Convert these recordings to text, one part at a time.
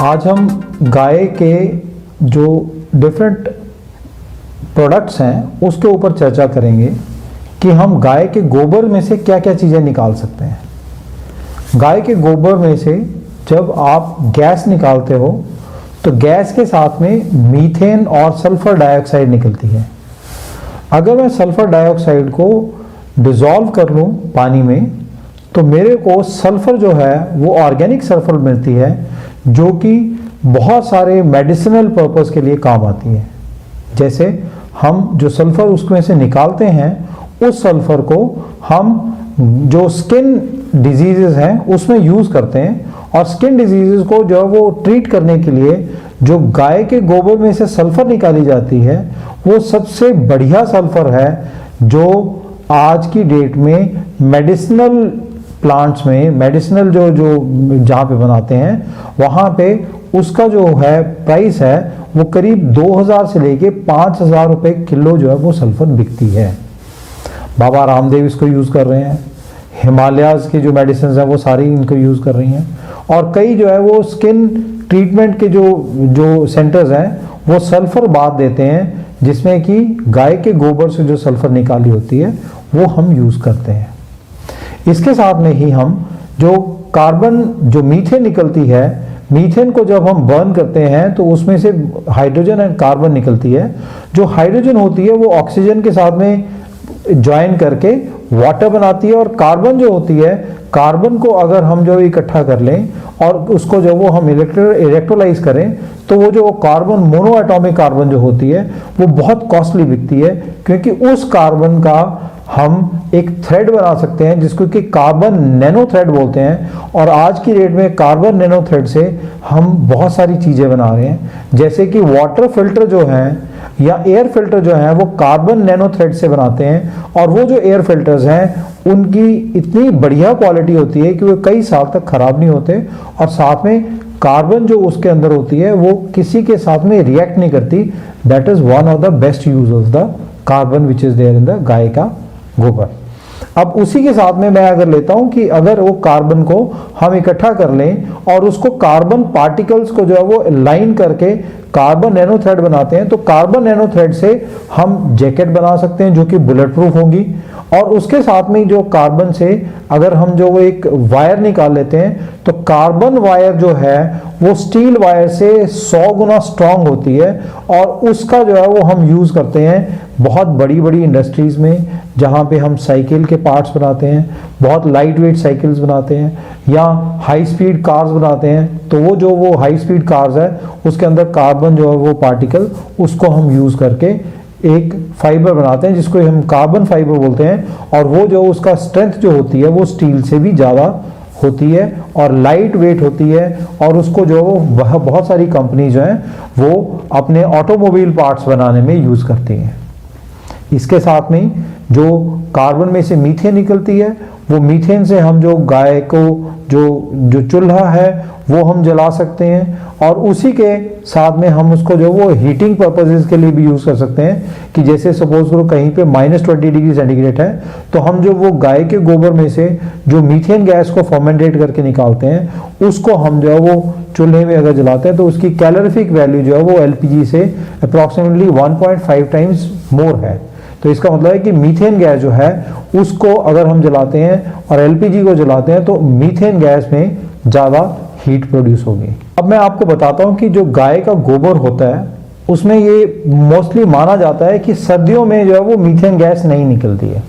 आज हम गाय के जो डिफरेंट प्रोडक्ट्स हैं उसके ऊपर चर्चा करेंगे कि हम गाय के गोबर में से क्या क्या चीज़ें निकाल सकते हैं। गाय के गोबर में से जब आप गैस निकालते हो तो गैस के साथ में मीथेन और सल्फर डाइऑक्साइड निकलती है। अगर मैं सल्फर डाइऑक्साइड को डिज़ोल्व कर लूँ पानी में तो मेरे को सल्फर जो है वो ऑर्गेनिक सल्फर मिलती है, जो कि बहुत सारे मेडिसिनल पर्पस के लिए काम आती है। जैसे हम जो सल्फर उसमें से निकालते हैं, उस सल्फर को हम जो स्किन डिजीजेस हैं उसमें यूज़ करते हैं, और स्किन डिजीजेस को जो है वो ट्रीट करने के लिए जो गाय के गोबर में से सल्फर निकाली जाती है वो सबसे बढ़िया सल्फर है जो आज की डेट में मेडिसिनल प्लांट्स में, मेडिसिनल जो जहाँ पे बनाते हैं वहाँ पे उसका जो है प्राइस है वो करीब 2000 से लेके 5000 रुपये किलो जो है वो सल्फर बिकती है। बाबा रामदेव इसको यूज़ कर रहे हैं, हिमालयाज़ के जो मेडिसिन हैं वो सारी इनको यूज़ कर रही हैं, और कई जो है वो स्किन ट्रीटमेंट के जो सेंटर्स हैं वो सल्फर बात देते हैं, जिसमें कि गाय के गोबर से जो सल्फर निकाली होती है वो हम यूज़ करते हैं। इसके साथ में ही हम जो कार्बन जो मीथेन निकलती है, मीथेन को जब हम बर्न करते हैं तो उसमें से हाइड्रोजन एंड कार्बन निकलती है। जो हाइड्रोजन होती है वो ऑक्सीजन के साथ में ज्वाइन करके वाटर बनाती है, और कार्बन जो होती है, कार्बन को अगर हम जो इकट्ठा कर लें और उसको जो वो हम इलेक्ट्रोलाइज करें तो वो जो कार्बन मोनो एटॉमिक कार्बन जो होती है वो बहुत कॉस्टली बिकती है, क्योंकि उस कार्बन का हम एक थ्रेड बना सकते हैं जिसको कि कार्बन नैनो थ्रेड बोलते हैं। और आज की डेट में कार्बन नैनो थ्रेड से हम बहुत सारी चीज़ें बना रहे हैं, जैसे कि वाटर फिल्टर जो हैं या एयर फिल्टर जो हैं वो कार्बन नैनो थ्रेड से बनाते हैं, और वो जो एयर फिल्टर्स हैं उनकी इतनी बढ़िया क्वालिटी होती है कि वो कई साल तक ख़राब नहीं होते, और साथ में कार्बन जो उसके अंदर होती है वो किसी के साथ में रिएक्ट नहीं करती। That is one of the best use of the carbon which is there in the गाय का गोबर। अब उसी के साथ में मैं अगर लेता हूं कि अगर वो कार्बन को हम इकट्ठा कर लें और उसको कार्बन पार्टिकल्स को जो है वो लाइन करके कार्बन नैनो थ्रेड बनाते हैं, तो कार्बन नैनो थ्रेड से हम जैकेट बना सकते हैं जो कि बुलेट प्रूफ होंगी। और उसके साथ में जो कार्बन से अगर हम जो वो एक वायर निकाल लेते हैं तो कार्बन वायर जो है वो स्टील वायर से 100 गुना स्ट्रांग होती है, और उसका जो है वो हम यूज़ करते हैं बहुत बड़ी बड़ी इंडस्ट्रीज़ में, जहाँ पे हम साइकिल के पार्ट्स बनाते हैं, बहुत लाइट वेट साइकिल्स बनाते हैं, या हाई स्पीड कार्स बनाते हैं। तो वो हाई स्पीड कार्स है उसके अंदर कार्बन जो है वो पार्टिकल उसको हम यूज़ करके एक फाइबर बनाते हैं जिसको हम कार्बन फाइबर बोलते हैं, और वो जो उसका स्ट्रेंथ जो होती है वो स्टील से भी ज़्यादा होती है और लाइट वेट होती है, और उसको जो बहुत सारी कंपनी जो हैं वो अपने ऑटोमोबाइल पार्ट्स बनाने में यूज़ करती हैं। इसके साथ में जो कार्बन में से मीथेन निकलती है, वो मीथेन से हम जो गाय को जो चूल्हा है वो हम जला सकते हैं, और उसी के साथ में हम उसको जो वो हीटिंग पर्पसेस के लिए भी यूज़ कर सकते हैं। कि जैसे सपोज करो कहीं पे -20 डिग्री सेंटीग्रेड है तो हम जो वो गाय के गोबर में से जो मीथेन गैस को फर्मेंटेट करके निकालते हैं उसको हम जो है वो चूल्हे में अगर जलाते हैं तो उसकी कैलोरीफिक वैल्यू जो है वो एलपीजी से अप्रॉक्सीमेटली 1.5 टाइम्स मोर है। तो इसका मतलब है कि मीथेन गैस जो है उसको अगर हम जलाते हैं और एलपीजी को जलाते हैं तो मीथेन गैस में ज़्यादा हीट प्रोड्यूस होगी। अब मैं आपको बताता हूँ कि जो गाय का गोबर होता है उसमें ये मोस्टली माना जाता है कि सर्दियों में जो है वो मीथेन गैस नहीं निकलती है,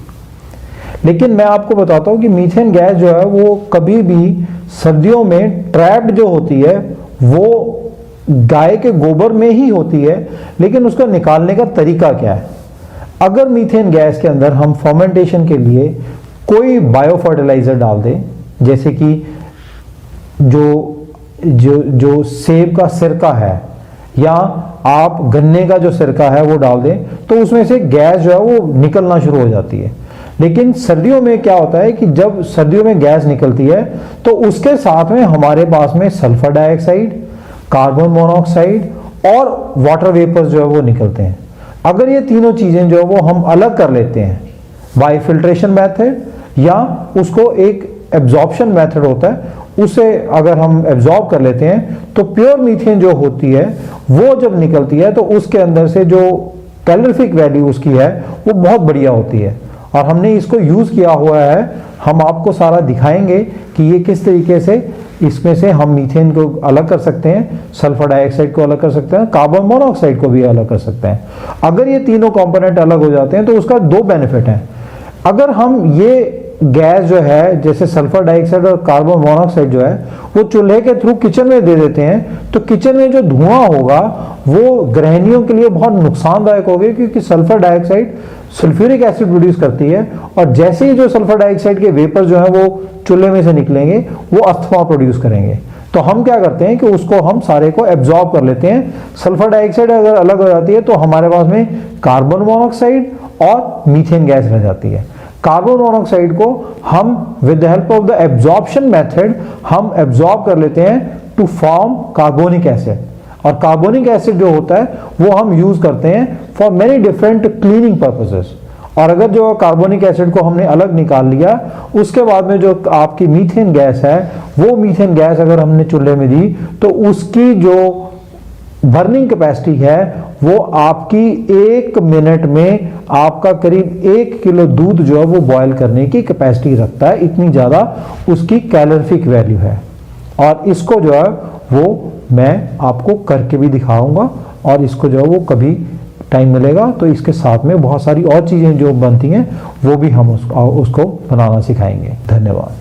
लेकिन मैं आपको बताता हूँ कि मीथेन गैस जो है वो कभी भी सर्दियों में ट्रैप्ड जो होती है वो गाय के गोबर में ही होती है। लेकिन उसको निकालने का तरीका क्या है? अगर मीथेन गैस के अंदर हम फर्मेंटेशन के लिए कोई बायो फर्टिलाइजर डाल दें, जैसे कि जो सेब का सिरका है या आप गन्ने का जो सिरका है वो डाल दें, तो उसमें से गैस जो है वो निकलना शुरू हो जाती है। लेकिन सर्दियों में क्या होता है कि जब सर्दियों में गैस निकलती है तो उसके साथ में हमारे पास में सल्फर डाइऑक्साइड, कार्बन मोनोऑक्साइड और वाटर वेपर्स जो है वो निकलते हैं। अगर ये तीनों चीज़ें जो है वो हम अलग कर लेते हैं बाय फिल्ट्रेशन मेथड, या उसको एक एब्जॉर्प्शन मेथड होता है, उसे अगर हम एब्जॉर्ब कर लेते हैं तो प्योर मीथेन जो होती है वो जब निकलती है तो उसके अंदर से जो कैलोरीफिक वैल्यू उसकी है वो बहुत बढ़िया होती है। और हमने इसको यूज़ किया हुआ है, हम आपको सारा दिखाएंगे कि ये किस तरीके से इसमें से हम मीथेन को अलग कर सकते हैं, सल्फर डाइऑक्साइड को अलग कर सकते हैं, कार्बन मोनोऑक्साइड को भी अलग कर सकते हैं। अगर ये तीनों कंपोनेंट अलग हो जाते हैं तो उसका दो बेनिफिट हैं। अगर हम ये गैस जो है जैसे सल्फर डाइऑक्साइड और कार्बन मोनोऑक्साइड जो है वो चूल्हे के थ्रू किचन में दे देते हैं तो किचन में जो धुआं होगा वो गृहिणियों के लिए बहुत नुकसानदायक होगा, क्योंकि sulphur dioxide sulphuric acid produce करती है और जैसे ही जो सल्फर डाइऑक्साइड के वेपर जो है वो चूल्हे में से निकलेंगे वो अस्थमा प्रोड्यूस करेंगे। तो हम क्या करते हैं कि उसको हम सारे को एब्जॉर्ब कर लेते हैं। सल्फर डाइऑक्साइड अगर अलग हो जाती है तो हमारे पास में कार्बन मोनोऑक्साइड और मीथेन गैस रह जाती है। कार्बन मोनोऑक्साइड को हम with the help of the absorption method हम एब्जॉर्ब कर लेते हैं टू फॉर्म कार्बोनिक एसिड। और कार्बोनिक एसिड जो होता है वो हम यूज करते हैं for many different cleaning purposes. और अगर जो कार्बोनिक एसिड को हमने अलग निकाल लिया उसके बाद में जो आपकी मीथेन गैस है वो मीथेन गैस अगर हमने चूल्हे में दी तो उसकी जो बर्निंग कैपेसिटी है वो आपकी 1 मिनट में आपका करीब 1 किलो दूध जो है वो बॉयल करने की कैपेसिटी रखता है। इतनी ज़्यादा उसकी कैलोरीफिक वैल्यू है। और इसको जो है वो मैं आपको करके भी दिखाऊंगा और इसको जो है वो कभी टाइम मिलेगा तो इसके साथ में बहुत सारी और चीज़ें जो बनती हैं वो भी हम उसको बनाना सिखाएंगे। धन्यवाद।